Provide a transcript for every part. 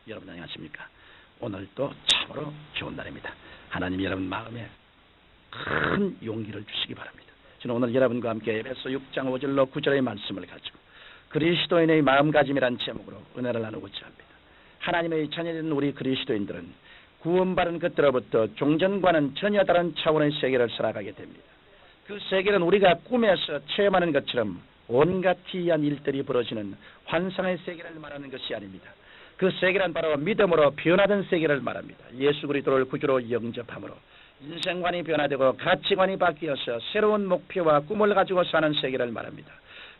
여러분 안녕하십니까? 오늘도 참으로 좋은 날입니다. 하나님이 여러분 마음에 큰 용기를 주시기 바랍니다. 저는 오늘 여러분과 함께 에베소 6장 5절로 9절의 말씀을 가지고 그리스도인의 마음가짐이란 제목으로 은혜를 나누고자 합니다. 하나님의 자녀된 우리 그리스도인들은 구원받은 것들로부터 종전과는 전혀 다른 차원의 세계를 살아가게 됩니다. 그 세계는 우리가 꿈에서 체험하는 것처럼 온갖 기이한 일들이 벌어지는 환상의 세계를 말하는 것이 아닙니다. 그 세계는 바로 믿음으로 변화된 세계를 말합니다. 예수 그리스도를 구주로 영접함으로 인생관이 변화되고 가치관이 바뀌어서 새로운 목표와 꿈을 가지고 사는 세계를 말합니다.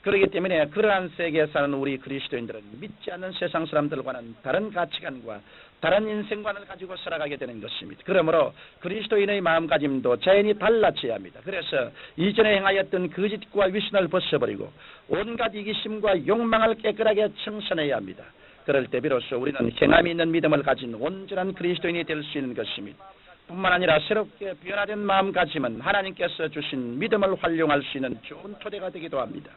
그렇기 때문에 그러한 세계에 사는 우리 그리스도인들은 믿지 않는 세상 사람들과는 다른 가치관과 다른 인생관을 가지고 살아가게 되는 것입니다. 그러므로 그리스도인의 마음가짐도 자연히 달라져야 합니다. 그래서 이전에 행하였던 거짓과 위선을 벗어버리고 온갖 이기심과 욕망을 깨끗하게 청산해야 합니다. 그럴 때 비로소 우리는 행함이 있는 믿음을 가진 온전한 그리스도인이 될 수 있는 것입니다. 뿐만 아니라 새롭게 변화된 마음가짐은 하나님께서 주신 믿음을 활용할 수 있는 좋은 토대가 되기도 합니다.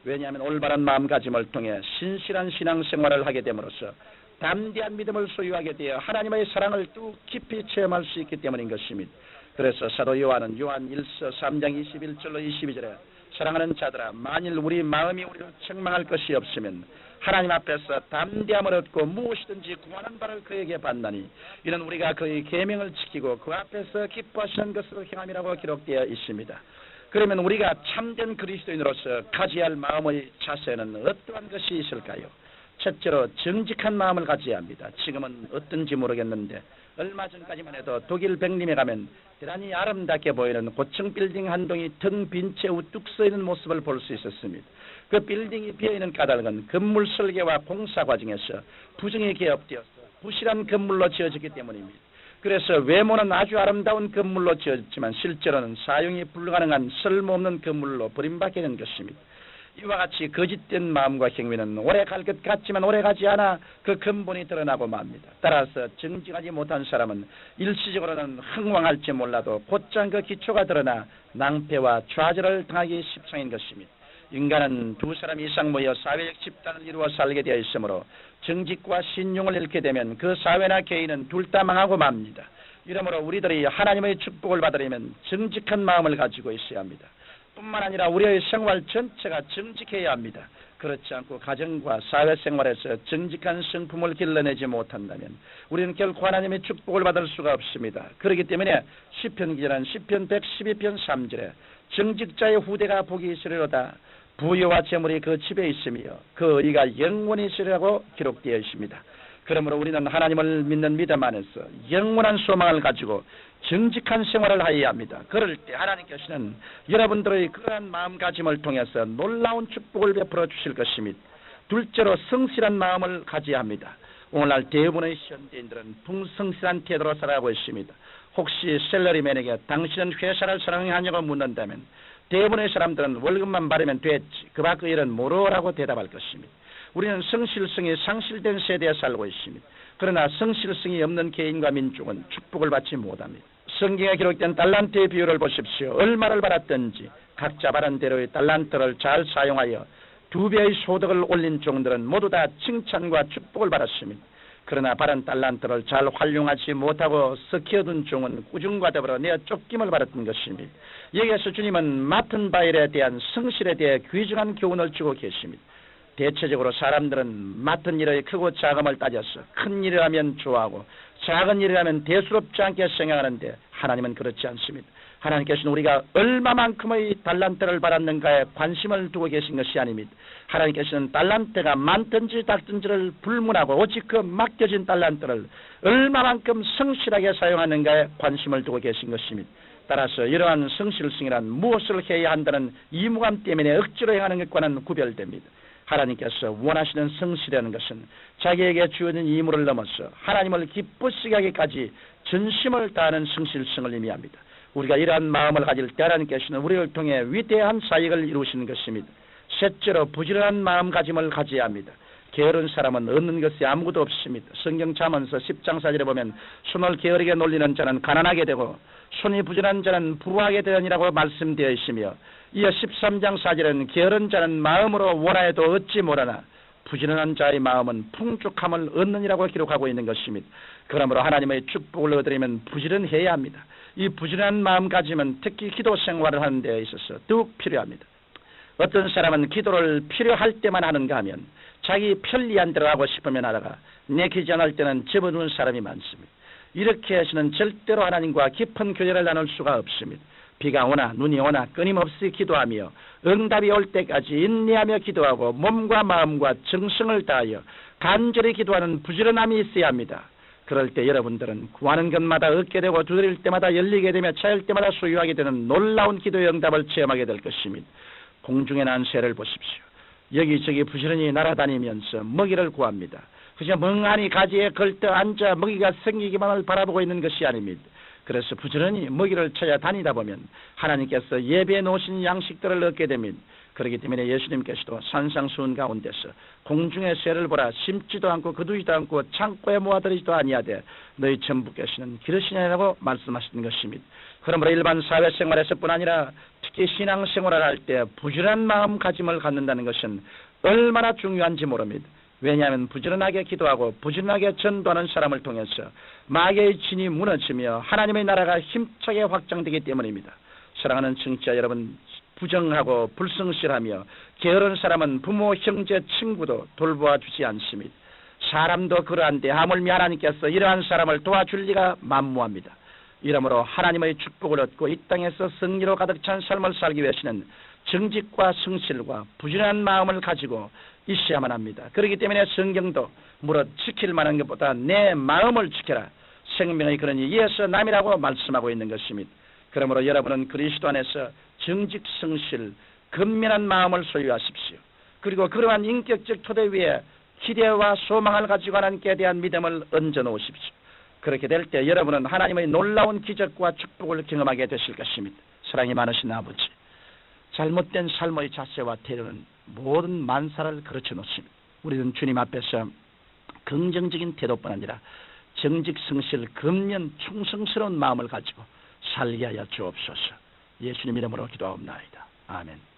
왜냐하면 올바른 마음가짐을 통해 신실한 신앙생활을 하게 됨으로써 담대한 믿음을 소유하게 되어 하나님의 사랑을 또 깊이 체험할 수 있기 때문인 것입니다. 그래서 사도 요한은 요한 1서 3장 21절로 22절에 사랑하는 자들아 만일 우리 마음이 우리를 책망할 것이 없으면 하나님 앞에서 담대함을 얻고 무엇이든지 구하는 바를 그에게 받나니 이는 우리가 그의 계명을 지키고 그 앞에서 기뻐하시는 것으로 행함이라고 기록되어 있습니다. 그러면 우리가 참된 그리스도인으로서 가져야 할 마음의 자세는 어떠한 것이 있을까요? 첫째로 정직한 마음을 가져야 합니다. 지금은 어떤지 모르겠는데 얼마 전까지만 해도 독일 백림에 가면 대단히 아름답게 보이는 고층 빌딩 한 동이 텅 빈 채 우뚝 서 있는 모습을 볼 수 있었습니다. 그 빌딩이 비어있는 까닭은 건물 설계와 공사 과정에서 부정이 개업되어서 부실한 건물로 지어졌기 때문입니다. 그래서 외모는 아주 아름다운 건물로 지어졌지만 실제로는 사용이 불가능한 쓸모없는 건물로 버림받게 된 것입니다. 이와 같이 거짓된 마음과 행위는 오래 갈 것 같지만 오래 가지 않아 그 근본이 드러나고 맙니다. 따라서 정직하지 못한 사람은 일시적으로는 흥왕할지 몰라도 곧장 그 기초가 드러나 낭패와 좌절을 당하기 십상인 것입니다. 인간은 두 사람 이상 모여 사회적 집단을 이루어 살게 되어 있으므로 정직과 신용을 잃게 되면 그 사회나 개인은 둘 다 망하고 맙니다. 이러므로 우리들이 하나님의 축복을 받으려면 정직한 마음을 가지고 있어야 합니다. 뿐만 아니라 우리의 생활 전체가 정직해야 합니다. 그렇지 않고 가정과 사회생활에서 정직한 성품을 길러내지 못한다면 우리는 결코 하나님의 축복을 받을 수가 없습니다. 그렇기 때문에 시편 기자는 시편 112편 3절에 정직자의 후대가 복이 있으리로다. 부여와 재물이 그 집에 있으며 그 의가 영원히 있으리라고 기록되어 있습니다. 그러므로 우리는 하나님을 믿는 믿음 안에서 영원한 소망을 가지고 정직한 생활을 하여야 합니다. 그럴 때 하나님께서는 여러분들의 그러한 마음가짐을 통해서 놀라운 축복을 베풀어 주실 것입니다. 둘째로 성실한 마음을 가져야 합니다. 오늘날 대부분의 현대인들은 풍성실한 태도로 살아가고 있습니다. 혹시 셀러리맨에게 당신은 회사를 사랑하냐고 묻는다면 대부분의 사람들은 월급만 받으면 됐지 그 밖의 일은 모르라고 대답할 것입니다. 우리는 성실성이 상실된 세대에 살고 있습니다. 그러나 성실성이 없는 개인과 민족은 축복을 받지 못합니다. 성경에 기록된 달란트의 비율을 보십시오. 얼마를 받았든지 각자 받은 대로의 달란트를 잘 사용하여 2배의 소득을 올린 종들은 모두 다 칭찬과 축복을 받았습니다. 그러나 받은 달란트를 잘 활용하지 못하고 썩혀둔 종은 꾸중과 더불어 내어 쫓김을 받았던 것입니다. 여기에서 주님은 맡은 바일에 대한 성실에 대해 귀중한 교훈을 주고 계십니다. 대체적으로 사람들은 맡은 일의 크고 작음을 따져서 큰 일을 하면 좋아하고 작은 일을 하면 대수롭지 않게 생각하는데 하나님은 그렇지 않습니다. 하나님께서는 우리가 얼마만큼의 달란트를 받았는가에 관심을 두고 계신 것이 아닙니다. 하나님께서는 달란트가 많든지 작든지를 불문하고 오직 그 맡겨진 달란트를 얼마만큼 성실하게 사용하는가에 관심을 두고 계신 것입니다. 따라서 이러한 성실성이란 무엇을 해야 한다는 의무감 때문에 억지로 행하는 것과는 구별됩니다. 하나님께서 원하시는 성실이라는 것은 자기에게 주어진 의무를 넘어서 하나님을 기쁘시게 하기까지 전심을 다하는 성실성을 의미합니다. 우리가 이러한 마음을 가질 때 하나님께서는 우리를 통해 위대한 사역을 이루시는 것입니다. 셋째로 부지런한 마음가짐을 가져야 합니다. 게으른 사람은 얻는 것이 아무것도 없습니다. 성경 잠언서 10장 4절에 보면 손을 게으르게 놀리는 자는 가난하게 되고 손이 부지런한 자는 부하게 되느니라고 말씀되어 있으며 이어 13장 4절에는 게으른 자는 마음으로 원하여도 얻지 못하나 부지런한 자의 마음은 풍족함을 얻느니라고 기록하고 있는 것입니다. 그러므로 하나님의 축복을 얻으려면 부지런해야 합니다. 이 부지런한 마음가짐은 특히 기도 생활을 하는 데 있어서 더욱 필요합니다. 어떤 사람은 기도를 필요할 때만 하는가 하면 자기 편리한 대로 하고 싶으면 하다가 내키지 않을 때는 접어두는 사람이 많습니다. 이렇게 해서는 절대로 하나님과 깊은 교제를 나눌 수가 없습니다. 비가 오나 눈이 오나 끊임없이 기도하며 응답이 올 때까지 인내하며 기도하고 몸과 마음과 정성을 다하여 간절히 기도하는 부지런함이 있어야 합니다. 그럴 때 여러분들은 구하는 것마다 얻게 되고 두드릴 때마다 열리게 되며 차일 때마다 소유하게 되는 놀라운 기도의 응답을 체험하게 될 것입니다. 공중에 난 새를 보십시오. 여기저기 부지런히 날아다니면서 먹이를 구합니다. 그저 멍하니 가지에 걸터 앉아 먹이가 생기기만을 바라보고 있는 것이 아닙니다. 그래서 부지런히 먹이를 찾아 다니다 보면 하나님께서 예배해 놓으신 양식들을 얻게 됩니다. 그렇기 때문에 예수님께서도 산상수훈 가운데서 공중의 새를 보라, 심지도 않고 거두지도 않고 창고에 모아들이지도 아니하되 너희 전부께서는 기르시냐라고 말씀하시는 것입니다. 그러므로 일반 사회생활에서뿐 아니라 특히 신앙생활을 할 때 부지런한 마음가짐을 갖는다는 것은 얼마나 중요한지 모릅니다. 왜냐하면 부지런하게 기도하고 부지런하게 전도하는 사람을 통해서 마귀의 진이 무너지며 하나님의 나라가 힘차게 확장되기 때문입니다. 사랑하는 청취자 여러분, 부정하고 불성실하며 게으른 사람은 부모, 형제, 친구도 돌보아 주지 않습니다. 사람도 그러한데 하물며 하나님께서 이러한 사람을 도와줄 리가 만무합니다. 이러므로 하나님의 축복을 얻고 이 땅에서 승리로 가득 찬 삶을 살기 위해서는 정직과 성실과 부지런한 마음을 가지고 있어야만 합니다. 그렇기 때문에 성경도 무릇 지킬 만한 것보다 내 마음을 지켜라, 생명의 근원이 이에서 남이라고 말씀하고 있는 것입니다. 그러므로 여러분은 그리스도 안에서 정직, 성실, 근면한 마음을 소유하십시오. 그리고 그러한 인격적 토대 위에 기대와 소망을 가지고 하나님께 대한 믿음을 얹어 놓으십시오. 그렇게 될 때 여러분은 하나님의 놀라운 기적과 축복을 경험하게 되실 것입니다. 사랑이 많으신 아버지, 잘못된 삶의 자세와 태도는 모든 만사를 그르쳐 놓습니다. 우리는 주님 앞에서 긍정적인 태도뿐 아니라 정직, 성실, 근면, 충성스러운 마음을 가지고 살게 하여 주옵소서. 예수님 이름으로 기도하옵나이다. 아멘.